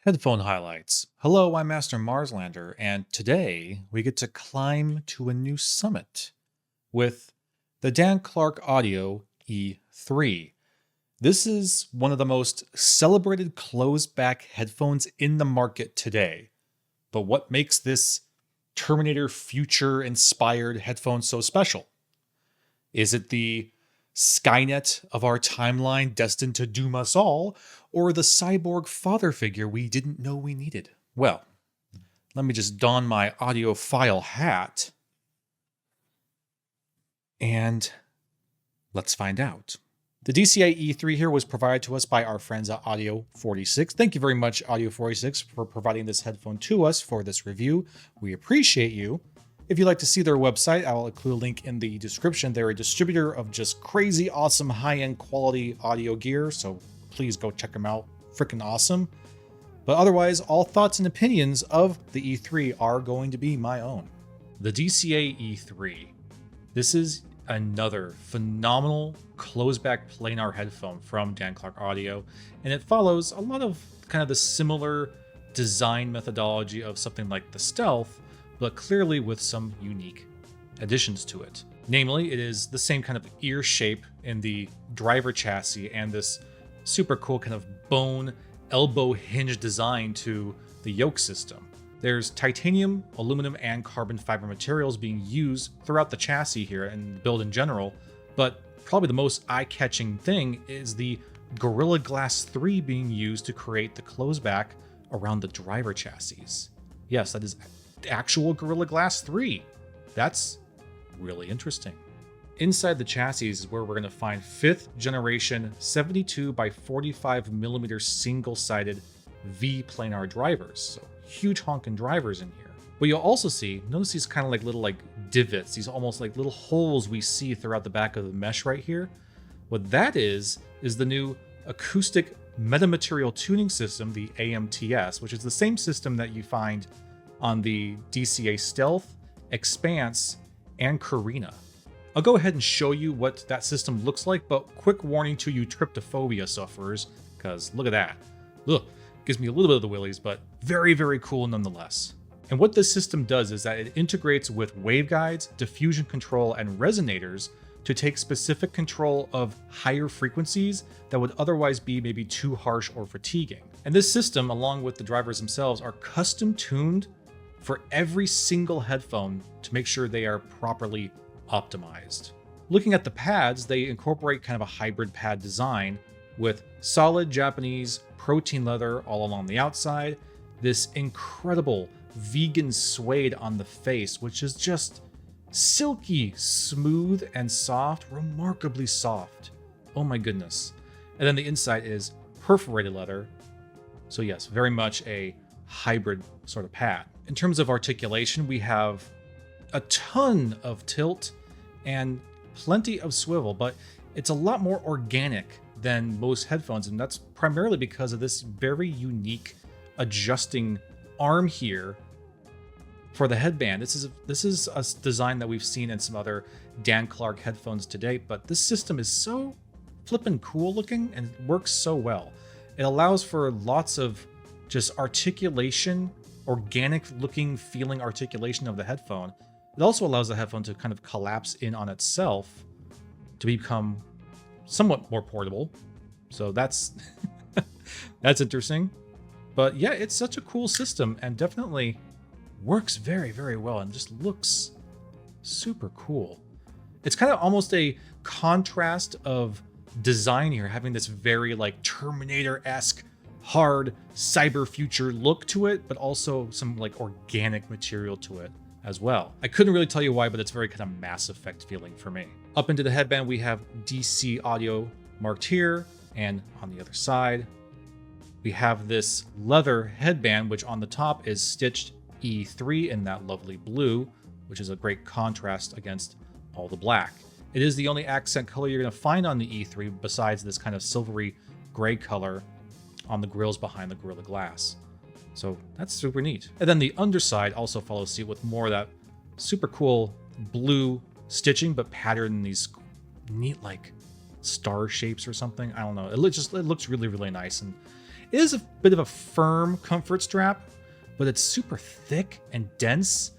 Headphone highlights. Hello, I'm Master Marslander, and today we get to climb to a new summit with the Dan Clark Audio E3. This is one of the most celebrated closed-back headphones in the market today. But what makes this Terminator future-inspired headphone so special? Is it the Skynet of our timeline destined to doom us all, or the cyborg father figure we didn't know we needed? Well, let me just don my audiophile hat and let's find out. The DCA E3 here was provided to us by our friends at Audio46. Thank you very much, Audio46, for providing this headphone to us for this review. We appreciate you. If you'd like to see their website, I'll include a link in the description. They're a distributor of just crazy, awesome, high-end quality audio gear, so please go check them out. Freaking awesome. But otherwise, all thoughts and opinions of the E3 are going to be my own. The DCA E3. This is another phenomenal closed-back planar headphone from Dan Clark Audio, and it follows a lot of kind of the similar design methodology of something like the Stealth, but clearly with some unique additions to it. Namely, it is the same kind of ear shape in the driver chassis and this super cool kind of bone elbow hinge design to the yoke system. There's titanium, aluminum, and carbon fiber materials being used throughout the chassis here and the build in general, but probably the most eye-catching thing is the Gorilla Glass 3 being used to create the closeback around the driver chassis. Yes, that is actual Gorilla Glass 3. That's really interesting. Inside the chassis is where we're going to find 5th generation 72 by 45 millimeter single-sided V planar drivers. So huge honking drivers in here. But you'll also see, notice these kind of like little divots, these almost like little holes we see throughout the back of the mesh right here. What that is the new acoustic metamaterial tuning system, the AMTS, which is the same system that you find on the DCA Stealth, Expanse, and Carina. I'll go ahead and show you what that system looks like, but quick warning to you tryptophobia sufferers, because look at that. Ugh, gives me a little bit of the willies, but very, very cool nonetheless. And what this system does is that it integrates with waveguides, diffusion control, and resonators to take specific control of higher frequencies that would otherwise be maybe too harsh or fatiguing. And this system, along with the drivers themselves, are custom tuned for every single headphone to make sure they are properly optimized. Looking at the pads, they incorporate kind of a hybrid pad design with solid Japanese protein leather all along the outside, this incredible vegan suede on the face, which is just silky, smooth, and soft, remarkably soft. Oh my goodness. And then the inside is perforated leather. So yes, very much a hybrid sort of pad. In terms of articulation, we have a ton of tilt and plenty of swivel, but it's a lot more organic than most headphones, and that's primarily because of this very unique adjusting arm here for the headband. This is a design that we've seen in some other Dan Clark headphones to date, but this system is so flippin' cool looking and works so well. It allows for lots of just articulation, organic looking, feeling articulation of the headphone. It also allows the headphone to kind of collapse in on itself to become somewhat more portable. So that's that's interesting. But yeah, it's such a cool system and definitely works very, very well and just looks super cool. It's kind of almost a contrast of design here, having this very like Terminator-esque hard cyber future look to it, but also some like organic material to it as well. I couldn't really tell you why, but it's very kind of Mass Effect feeling for me. Up into the headband, we have DC audio marked here, and on the other side, we have this leather headband, which on the top is stitched E3 in that lovely blue, which is a great contrast against all the black. It is the only accent color you're going to find on the E3 besides this kind of silvery gray color on the grills behind the Gorilla Glass. So that's super neat. And then the underside also follows suit with more of that super cool blue stitching, but patterned in these neat like star shapes or something. I don't know. It looks really, really nice. And It is a bit of a firm comfort strap, but it's super thick and dense.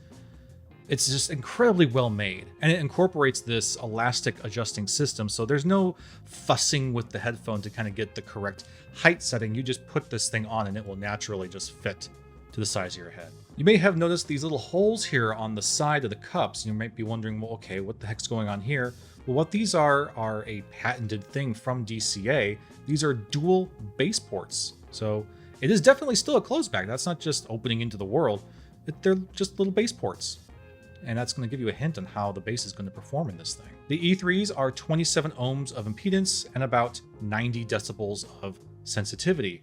It's just incredibly well made, and it incorporates this elastic adjusting system, so there's no fussing with the headphone to kind of get the correct height setting. You just put this thing on and it will naturally just fit to the size of your head. You may have noticed these little holes here on the side of the cups. You might be wondering, well, okay, what the heck's going on here? Well, what these are a patented thing from DCA. These are dual bass ports. So it is definitely still a closed back. That's not just opening into the world. They're just little bass ports. And that's going to give you a hint on how the bass is going to perform in this thing. The E3s are 27 ohms of impedance and about 90 decibels of sensitivity.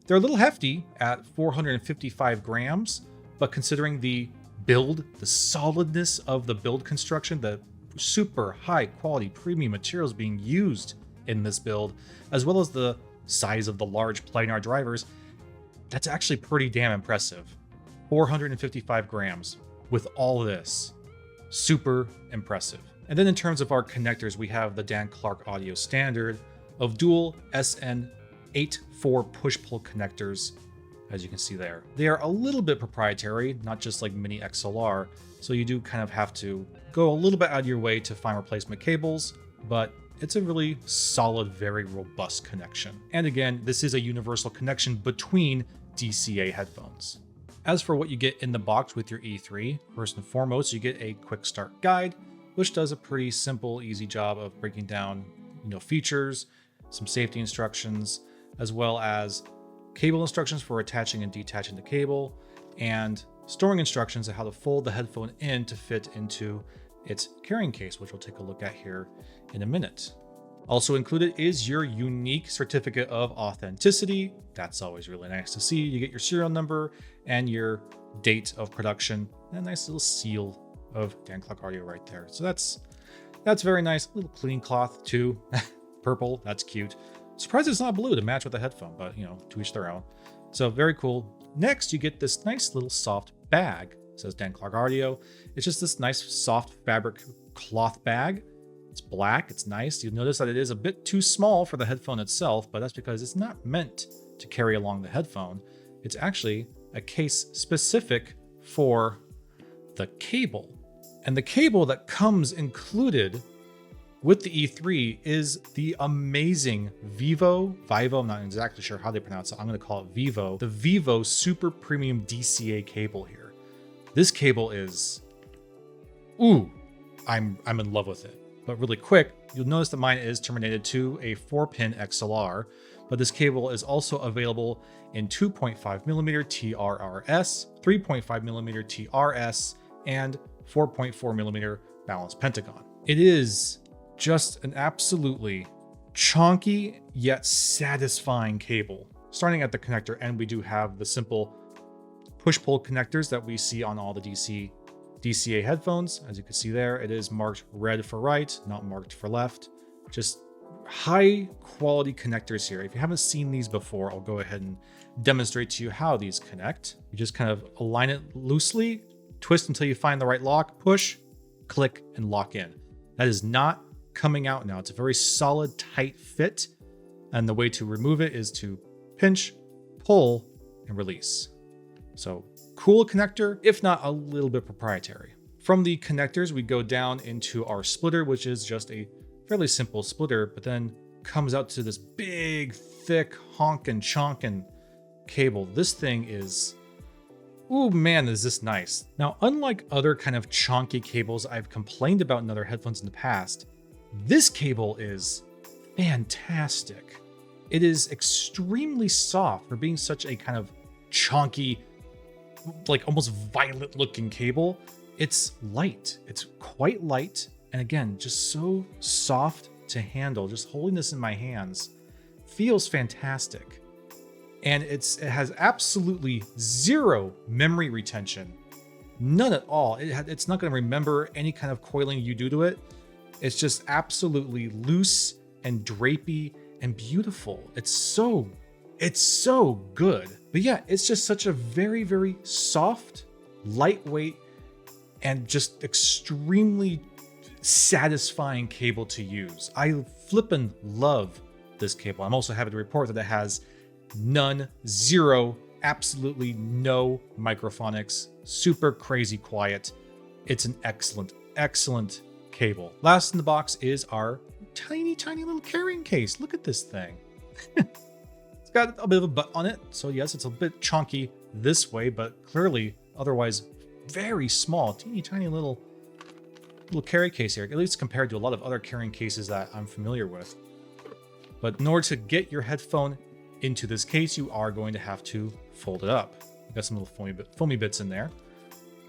They're a little hefty at 455 grams, but considering the build, the solidness of the build construction, the super high quality premium materials being used in this build, as well as the size of the large planar drivers, that's actually pretty damn impressive. 455 grams. With all this, super impressive. And then in terms of our connectors, we have the Dan Clark Audio standard of dual SN8-4 push-pull connectors, as you can see there. They are a little bit proprietary, not just like mini XLR, so you do kind of have to go a little bit out of your way to find replacement cables, but it's a really solid, very robust connection. And again, this is a universal connection between DCA headphones. As for what you get in the box with your E3, first and foremost, you get a quick start guide, which does a pretty simple, easy job of breaking down, features, some safety instructions, as well as cable instructions for attaching and detaching the cable, and storing instructions on how to fold the headphone in to fit into its carrying case, which we'll take a look at here in a minute. Also included is your unique certificate of authenticity. That's always really nice to see. You get your serial number and your date of production, and a nice little seal of Dan Clark Audio right there. So that's very nice. A little clean cloth too. Purple, that's cute. Surprised it's not blue to match with the headphone, but to each their own. So very cool. Next, you get this nice little soft bag. It says Dan Clark Audio. It's just this nice soft fabric cloth bag. It's black, it's nice. You'll notice that it is a bit too small for the headphone itself, but that's because it's not meant to carry along the headphone. It's actually a case specific for the cable. And the cable that comes included with the E3 is the amazing Vivo, I'm not exactly sure how they pronounce it. I'm going to call it Vivo. The Vivo Super Premium DCA cable here. This cable is, I'm in love with it. But really quick, you'll notice that mine is terminated to a 4-pin XLR, but this cable is also available in 2.5mm TRRS, 3.5mm TRS, and 4.4mm balanced pentagon. It is just an absolutely chonky yet satisfying cable. Starting at the connector end, we do have the simple push-pull connectors that we see on all the DCA headphones. As you can see there, it is marked red for right, not marked for left. Just high quality connectors here. If you haven't seen these before, I'll go ahead and demonstrate to you how these connect. You just kind of align it loosely, twist until you find the right lock, push, click, and lock in. That is not coming out now. It's a very solid, tight fit. And the way to remove it is to pinch, pull, and release. So cool connector, if not a little bit proprietary. From the connectors, we go down into our splitter, which is just a fairly simple splitter, but then comes out to this big, thick, honkin' chonkin' cable. This thing is, ooh man, is this nice. Now, unlike other kind of chonky cables I've complained about in other headphones in the past, this cable is fantastic. It is extremely soft for being such a kind of chonky, like almost violet looking cable. It's light, it's quite light. And again, just so soft to handle. Just holding this in my hands feels fantastic. And it has absolutely zero memory retention. None at all. It's not going to remember any kind of coiling you do to it. It's just absolutely loose and drapey and beautiful. It's so good. But yeah, it's just such a very, very soft, lightweight, and just extremely satisfying cable to use. I flippin' love this cable. I'm also happy to report that it has none, zero, absolutely no microphonics, super crazy quiet. It's an excellent, excellent cable. Last in the box is our tiny, tiny little carrying case. Look at this thing. It's got a bit of a butt on it. So yes, it's a bit chunky this way, but clearly otherwise very small, teeny tiny little carry case here, at least compared to a lot of other carrying cases that I'm familiar with. But in order to get your headphone into this case, you are going to have to fold it up. Got some little foamy bits in there.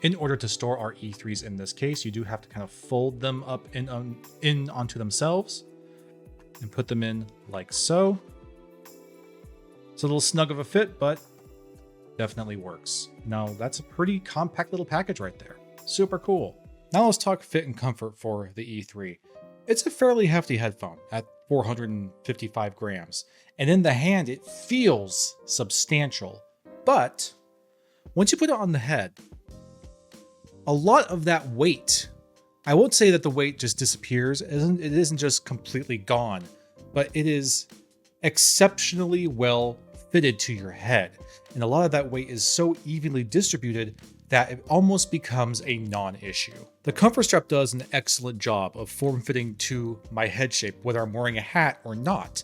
In order to store our E3s in this case, you do have to kind of fold them up in onto themselves and put them in like so. It's a little snug of a fit, but definitely works. Now, that's a pretty compact little package right there. Super cool. Now let's talk fit and comfort for the E3. It's a fairly hefty headphone at 455 grams, and in the hand it feels substantial. But once you put it on the head, a lot of that weight, I won't say that the weight just disappears, it isn't just completely gone, but it is exceptionally well fitted to your head. And a lot of that weight is so evenly distributed that it almost becomes a non-issue. The comfort strap does an excellent job of form-fitting to my head shape, whether I'm wearing a hat or not.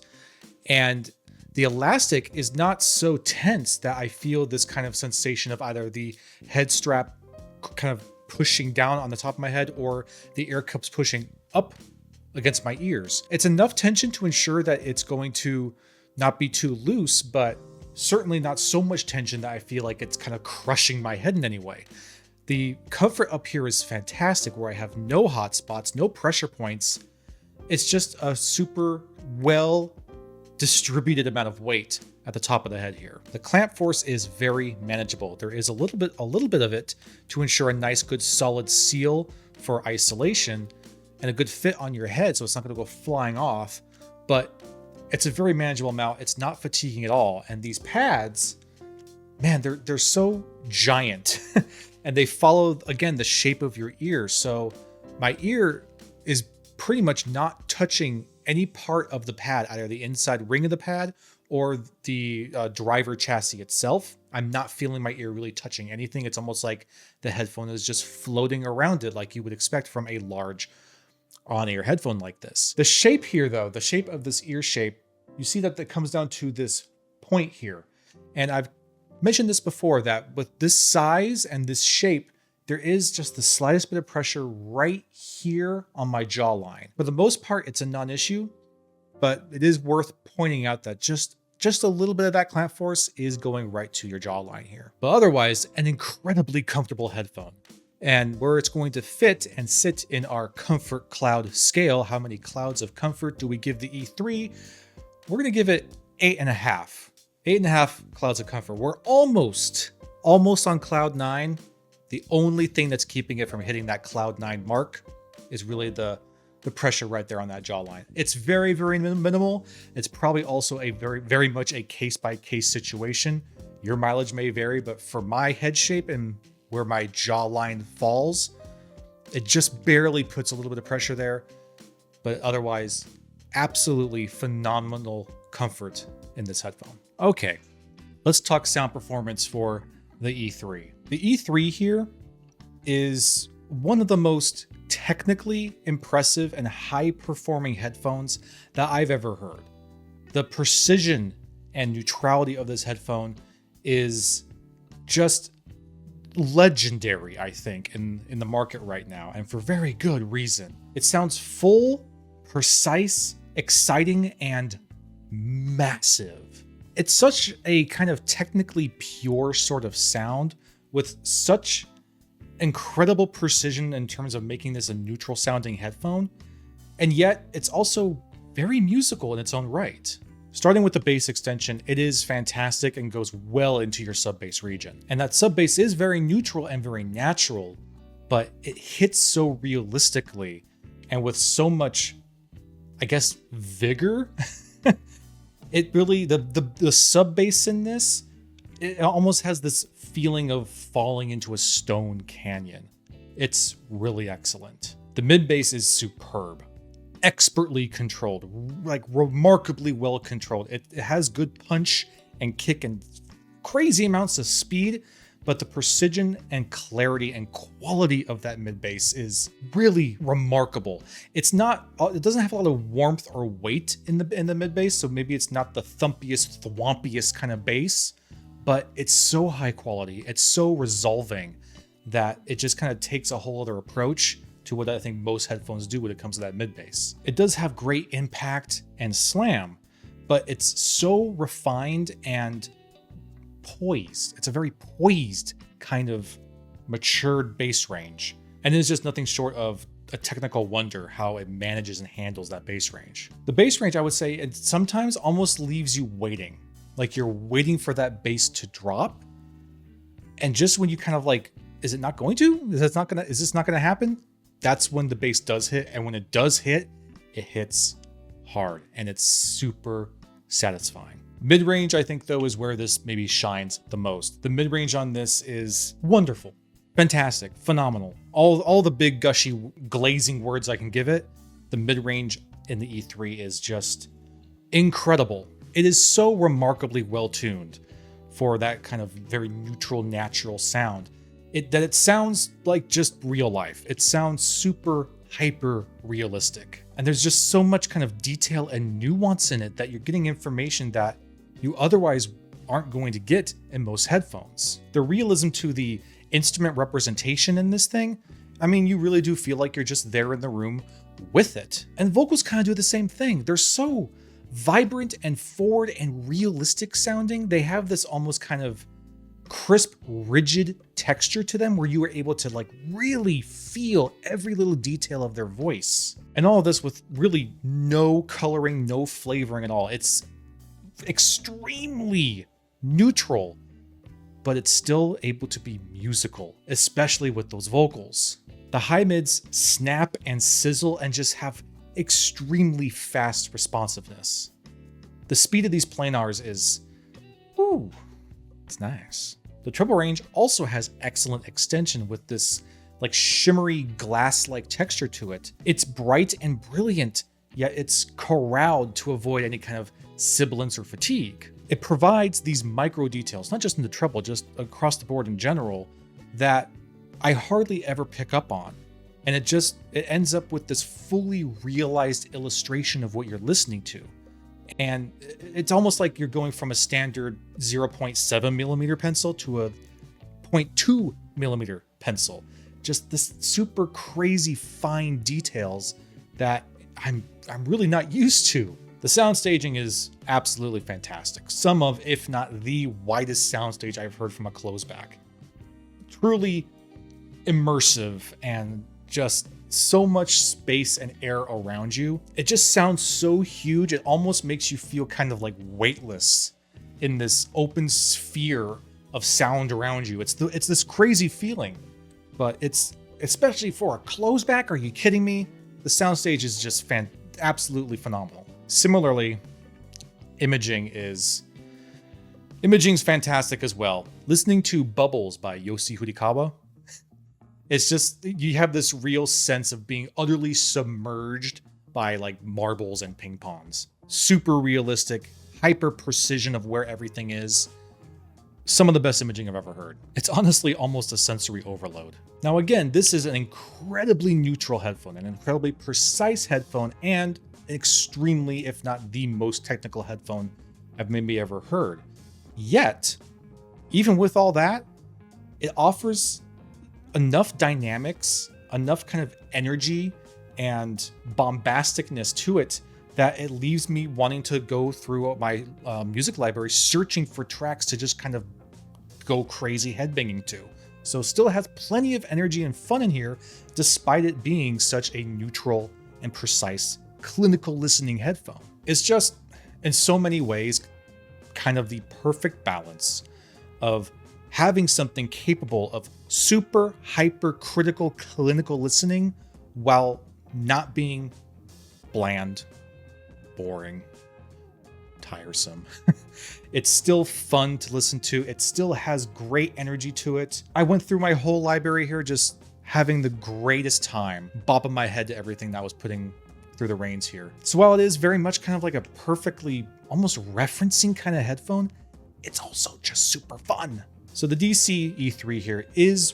And the elastic is not so tense that I feel this kind of sensation of either the head strap kind of pushing down on the top of my head or the ear cups pushing up against my ears. It's enough tension to ensure that it's going to not be too loose, but certainly not so much tension that I feel like it's kind of crushing my head in any way. The comfort up here is fantastic, where I have no hot spots, no pressure points. It's just a super well distributed amount of weight at the top of the head here. The clamp force is very manageable. There is a little bit of it to ensure a nice, good, solid seal for isolation and a good fit on your head, so it's not going to go flying off. But it's a very manageable amount. It's not fatiguing at all. And these pads, man, they're so giant, and they follow again the shape of your ear. So my ear is pretty much not touching any part of the pad, either the inside ring of the pad or the driver chassis itself. I'm not feeling my ear really touching anything. It's almost like the headphone is just floating around it, like you would expect from a large on-ear headphone like this. The shape here, though, the shape of this ear shape, you see that comes down to this point here. And I've mentioned this before, that with this size and this shape, there is just the slightest bit of pressure right here on my jawline. For the most part, it's a non-issue, but it is worth pointing out that just a little bit of that clamp force is going right to your jawline here. But otherwise, an incredibly comfortable headphone. And where it's going to fit and sit in our comfort cloud scale, how many clouds of comfort do we give the E3? We're going to give it 8.5. 8.5 clouds of comfort. We're almost on cloud 9. The only thing that's keeping it from hitting that cloud 9 mark is really the pressure right there on that jawline. It's very, very minimal. It's probably also a very, very much a case-by-case situation. Your mileage may vary, but for my head shape and where my jawline falls, it just barely puts a little bit of pressure there. But otherwise, absolutely phenomenal comfort in this headphone. Okay, let's talk sound performance for the E3. The E3 here is one of the most technically impressive and high-performing headphones that I've ever heard. The precision and neutrality of this headphone is just legendary, I think, in the market right now, and for very good reason. It sounds full, precise, exciting, and massive. It's such a kind of technically pure sort of sound with such incredible precision in terms of making this a neutral sounding headphone, and yet it's also very musical in its own right. Starting with the bass extension, it is fantastic and goes well into your sub bass region. And that sub bass is very neutral and very natural, but it hits so realistically and with so much, I guess, vigor. It really, the sub bass in this, it almost has this feeling of falling into a stone canyon. It's really excellent. The mid bass is superb. Expertly controlled, like remarkably well controlled. It has good punch and kick in crazy amounts of speed, but the precision and clarity and quality of that mid bass is really remarkable. It doesn't have a lot of warmth or weight in the mid bass, so maybe it's not the thumpiest, thwompiest kind of bass, but it's so high quality, it's so resolving that it just kind of takes a whole other approach to what I think most headphones do when it comes to that mid bass. It does have great impact and slam, but it's so refined and poised. It's a very poised kind of matured bass range. And it's just nothing short of a technical wonder how it manages and handles that bass range. The bass range, I would say, it sometimes almost leaves you waiting. Like you're waiting for that bass to drop. And just when you kind of like, is it not going to? Is this not gonna happen? That's when the bass does hit. And when it does hit, it hits hard and it's super satisfying. Mid-range, I think, though, is where this maybe shines the most. The mid-range on this is wonderful, fantastic, phenomenal. All the big, gushy, glazing words I can give it, the mid-range in the E3 is just incredible. It is so remarkably well-tuned for that kind of very neutral, natural sound. It sounds like just real life. It sounds super hyper realistic. And there's just so much kind of detail and nuance in it that you're getting information that you otherwise aren't going to get in most headphones. The realism to the instrument representation in this thing, I mean, you really do feel like you're just there in the room with it. And vocals kind of do the same thing. They're so vibrant and forward and realistic sounding. They have this almost kind of crisp, rigid texture to them where you are able to like really feel every little detail of their voice. And all of this with really no coloring, no flavoring at all. It's extremely neutral, but it's still able to be musical, especially with those vocals. The high mids snap and sizzle and just have extremely fast responsiveness. The speed of these planars is, ooh, it's nice. The treble range also has excellent extension with this like shimmery glass-like texture to it. It's bright and brilliant, yet it's corralled to avoid any kind of sibilance or fatigue. It provides these micro details, not just in the treble, just across the board in general, that I hardly ever pick up on. And it ends up with this fully realized illustration of what you're listening to. And it's almost like you're going from a standard 0.7 millimeter pencil to a 0.2 millimeter pencil. Just this super crazy fine details that I'm really not used to. The sound staging is absolutely fantastic. Some of, if not the widest soundstage I've heard from a closeback. Truly immersive and just so much space and air around you. It just sounds so huge. It almost makes you feel kind of like weightless in this open sphere of sound around you. It's this crazy feeling, but it's especially for a closeback. Are you kidding me? The soundstage is just absolutely phenomenal. Similarly, imaging's fantastic as well. Listening to Bubbles by Yoshi Hurikawa, it's just, you have this real sense of being utterly submerged by like marbles and ping pongs. Super realistic, hyper precision of where everything is. Some of the best imaging I've ever heard. It's honestly almost a sensory overload. Now again, this is an incredibly neutral headphone, an incredibly precise headphone, and extremely, if not the most technical headphone I've maybe ever heard. Yet, even with all that, it offers enough dynamics, enough kind of energy and bombasticness to it that it leaves me wanting to go through my music library searching for tracks to just kind of go crazy headbanging to. So still has plenty of energy and fun in here, despite it being such a neutral and precise clinical listening headphone. It's just, in so many ways, kind of the perfect balance of having something capable of super hyper critical clinical listening while not being bland, boring, tiresome. It's still fun to listen to. It still has great energy to it. I went through my whole library here just having the greatest time, bopping my head to everything that I was putting through the reins here. So while it is very much kind of like a perfectly almost referencing kind of headphone, it's also just super fun. So the DC E3 here is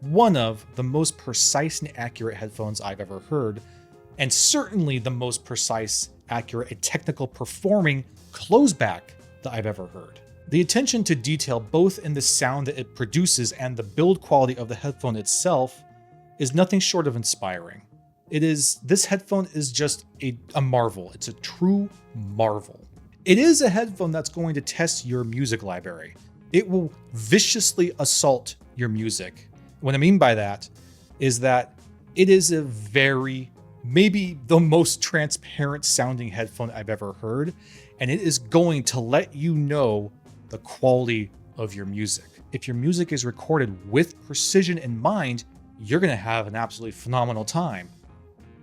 one of the most precise and accurate headphones I've ever heard, and certainly the most precise, accurate, and technical performing CLOSEDBACK that I've ever heard. The attention to detail both in the sound that it produces and the build quality of the headphone itself is nothing short of inspiring. This headphone is just a marvel. It's a true marvel. It is a headphone that's going to test your music library. It will viciously assault your music. What I mean by that is that it is a maybe the most transparent sounding headphone I've ever heard, and it is going to let you know the quality of your music. If your music is recorded with precision in mind, you're going to have an absolutely phenomenal time.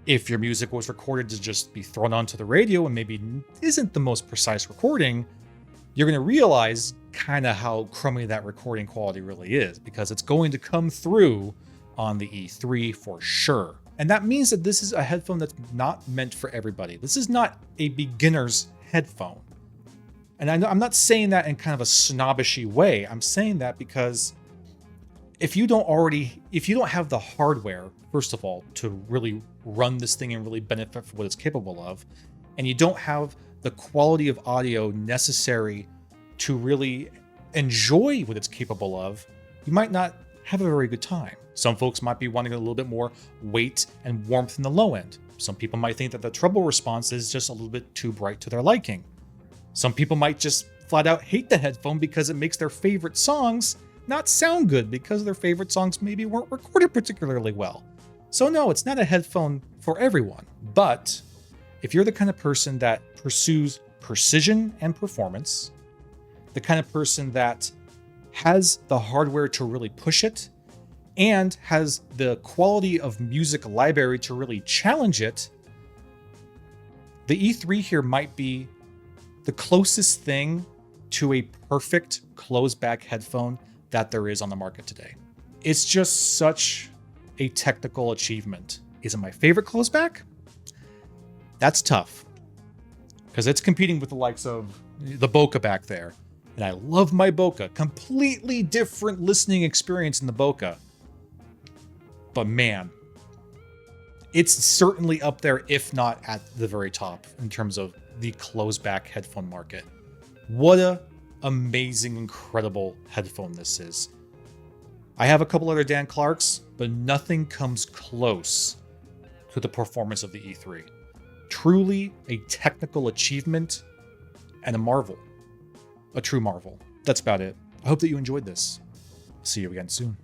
If your music was recorded to just be thrown onto the radio and maybe isn't the most precise recording, you're going to realize kind of how crummy that recording quality really is, because it's going to come through on the E3 for sure. And that means that this is a headphone that's not meant for everybody. This is not a beginner's headphone. And I'm not saying that in kind of a snobbishy way. I'm saying that because if you don't have the hardware, first of all, to really run this thing and really benefit from what it's capable of, and you don't have the quality of audio necessary to really enjoy what it's capable of, you might not have a very good time. Some folks might be wanting a little bit more weight and warmth in the low end. Some people might think that the treble response is just a little bit too bright to their liking. Some people might just flat out hate the headphone because it makes their favorite songs not sound good because their favorite songs maybe weren't recorded particularly well. So no, it's not a headphone for everyone. But if you're the kind of person that pursues precision and performance, the kind of person that has the hardware to really push it, and has the quality of music library to really challenge it, the E3 here might be the closest thing to a perfect CLOSEDBACK headphone that there is on the market today. It's just such a technical achievement. Is it my favorite CLOSEDBACK? That's tough, because it's competing with the likes of the Bokeh back there. And I love my Bokeh. Completely different listening experience in the Bokeh. But man, it's certainly up there, if not at the very top, in terms of the CLOSEDBACK headphone market. What a amazing, incredible headphone this is. I have a couple other Dan Clarks, but nothing comes close to the performance of the E3. Truly a technical achievement and a marvel. A true marvel. That's about it. I hope that you enjoyed this. See you again soon.